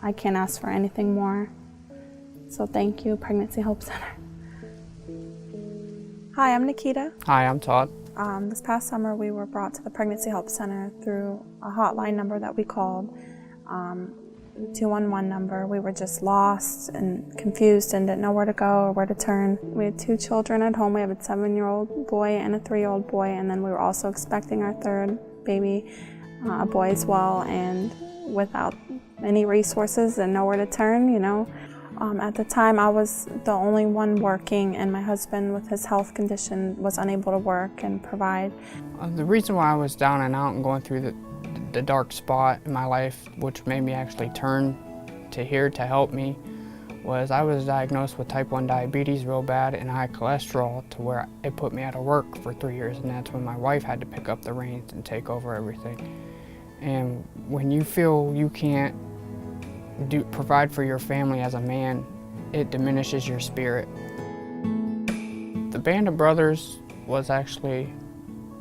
I can't ask for anything more. So thank you, Pregnancy Help Center. Hi, I'm Nikita. Hi, I'm Todd. This past summer we were brought to the Pregnancy Help Center through a hotline number that we called, the 211 number. We were just lost and confused and didn't know where to go or where to turn. We had 2 children at home. We have a 7-year-old boy and a 3-year-old boy, and then we were also expecting our 3rd baby, a boy as well, and without any resources and nowhere to turn, you know. At the time I was the only one working, and my husband with his health condition was unable to work and provide. The reason why I was down and out and going through the dark spot in my life, which made me actually turn to here to help me, was I was diagnosed with type 1 diabetes real bad and high cholesterol, to where it put me out of work for 3 years, and that's when my wife had to pick up the reins and take over everything. And when you feel you can't provide for your family as a man, it diminishes your spirit. The Band of Brothers was actually,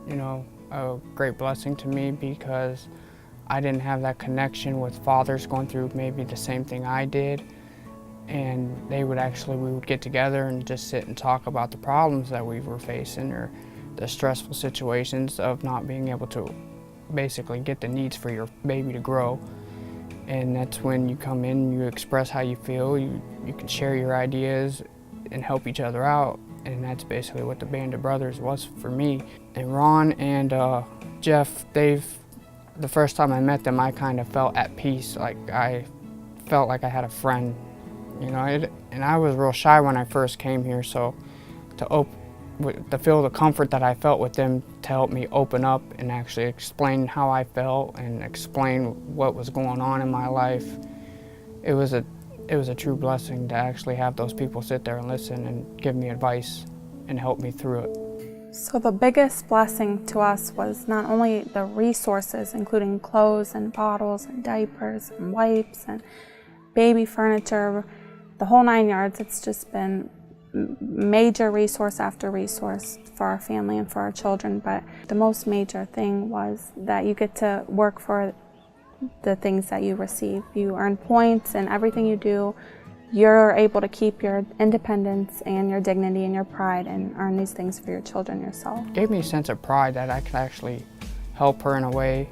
you know, a great blessing to me, because I didn't have that connection with fathers going through maybe the same thing I did. And we would get together and just sit and talk about the problems that we were facing, or the stressful situations of not being able to basically get the needs for your baby to grow. And that's when you come in, you express how you feel, you can share your ideas and help each other out. And that's basically what the Band of Brothers was for me. And Ron and Jeff, the first time I met them, I kind of felt at peace. Like I felt like I had a friend, you know. And I was real shy when I first came here, so to feel the comfort that I felt with them to help me open up and actually explain how I felt and explain what was going on in my life, it was a true blessing to actually have those people sit there and listen and give me advice and help me through it. So the biggest blessing to us was not only the resources, including clothes and bottles and diapers and wipes and baby furniture, the whole 9 yards. It's just been major resource after resource for our family and for our children. But the most major thing was that you get to work for the things that you receive. You earn points, and everything you do, you're able to keep your independence and your dignity and your pride and earn these things for your children yourself. It gave me a sense of pride that I could actually help her in a way,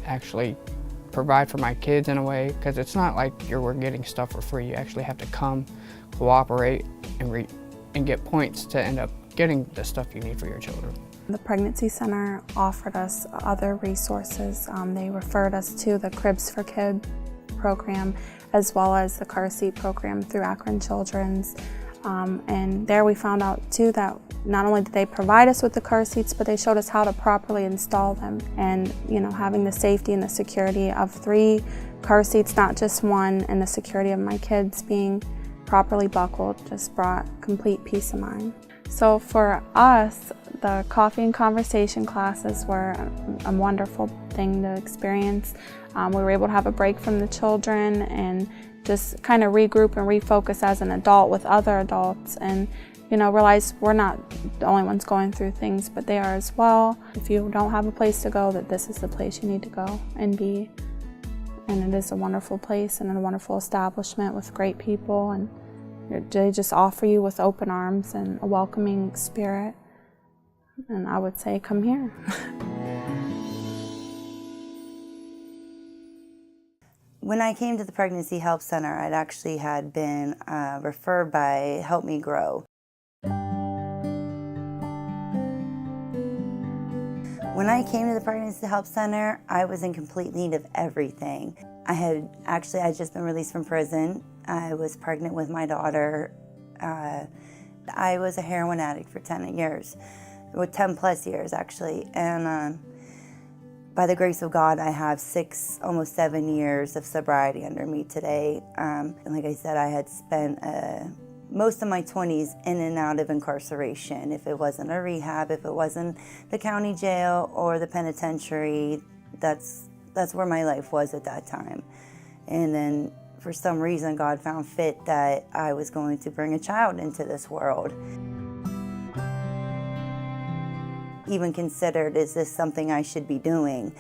actually provide for my kids in a way, because it's not like we're getting stuff for free. You actually have to come, cooperate, and get points to end up getting the stuff you need for your children. The Pregnancy Center offered us other resources. They referred us to the phcrev3 program, as well as the car seat program through Akron Children's. And there we found out too that not only did they provide us with the car seats, but they showed us how to properly install them. And you know, having the safety and the security of 3 car seats, not just one, and the security of my kids being properly buckled, just brought complete peace of mind. So for us, the coffee and conversation classes were a wonderful thing to experience. We were able to have a break from the children and just kind of regroup and refocus as an adult with other adults, and you know, realize we're not the only ones going through things, but they are as well. If you don't have a place to go, that this is the place you need to go and be. And it is a wonderful place and a wonderful establishment with great people, and they just offer you with open arms and a welcoming spirit. And I would say, come here. When I came to the Pregnancy Help Center, I'd actually had been referred by Help Me Grow. When I came to the Pregnancy Help Center, I was in complete need of everything. I had just been released from prison. I was pregnant with my daughter. I was a heroin addict for 10 years, with 10 plus years actually. And by the grace of God, I have 6, almost 7 years of sobriety under me today. And like I said, I had spent most of my 20s in and out of incarceration. If it wasn't a rehab, if it wasn't the county jail or the penitentiary, that's where my life was at that time. And then for some reason, God found fit that I was going to bring a child into this world. Even considered, is this something I should be doing?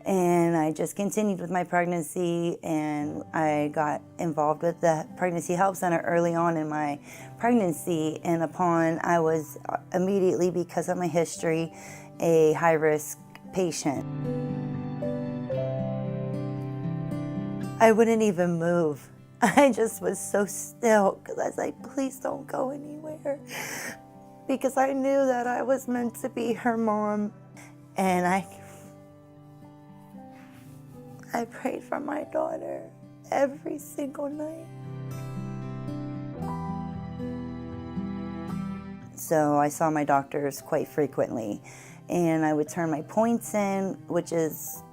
And I just continued with my pregnancy, and I got involved with the Pregnancy Help Center early on in my pregnancy. And I was immediately, because of my history, a high-risk patient. I wouldn't even move. I just was so still because I was like, please don't go anywhere. Because I knew that I was meant to be her mom. And I prayed for my daughter every single night. So I saw my doctors quite frequently, and I would turn my points in, which is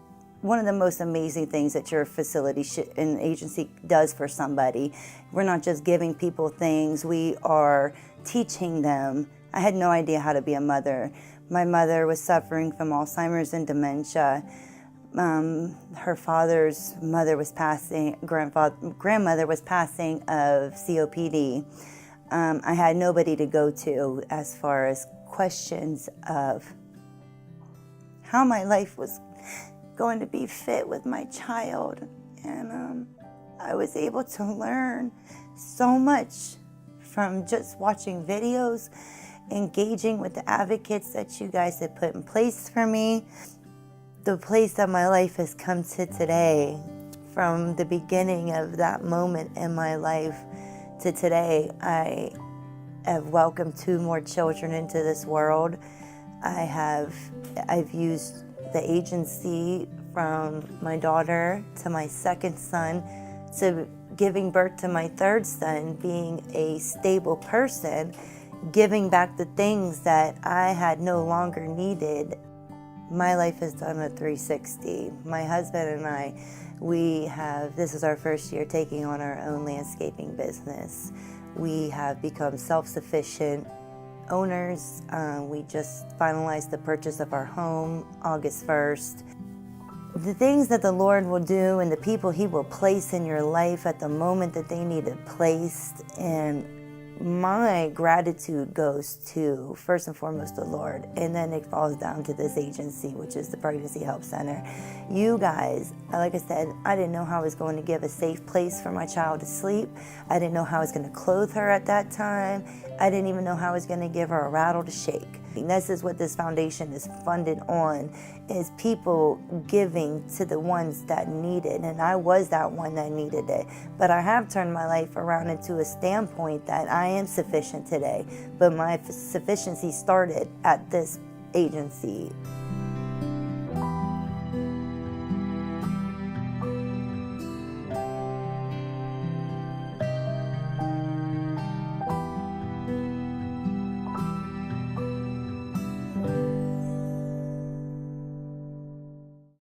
one of the most amazing things that your facility and agency does for somebody. We're not just giving people things, we are teaching them. I had no idea how to be a mother. My mother was suffering from Alzheimer's and dementia. Her father's mother was passing, grandmother was passing of COPD. I had nobody to go to as far as questions of how my life was going to be fit with my child. And I was able to learn so much from just watching videos, engaging with the advocates that you guys had put in place for me. The place that my life has come to today, from the beginning of that moment in my life to today, I have welcomed 2 more children into this world. I've used the agency from my daughter to my 2nd son to giving birth to my 3rd son, being a stable person, giving back the things that I had no longer needed. My life has done a 360. My husband and I, this is our 1st year taking on our own landscaping business. We have become self-sufficient owners. We just finalized the purchase of our home August 1st. The things that the Lord will do and the people He will place in your life at the moment that they need it placed, and my gratitude goes to, first and foremost, the Lord, and then it falls down to this agency, which is the Pregnancy Help Center. You guys, like I said, I didn't know how I was going to give a safe place for my child to sleep. I didn't know how I was going to clothe her at that time. I didn't even know how I was going to give her a rattle to shake. And this is what this foundation is funded on, is people giving to the ones that need it. And I was that one that needed it. But I have turned my life around into a standpoint that I am sufficient today. But my sufficiency started at this agency.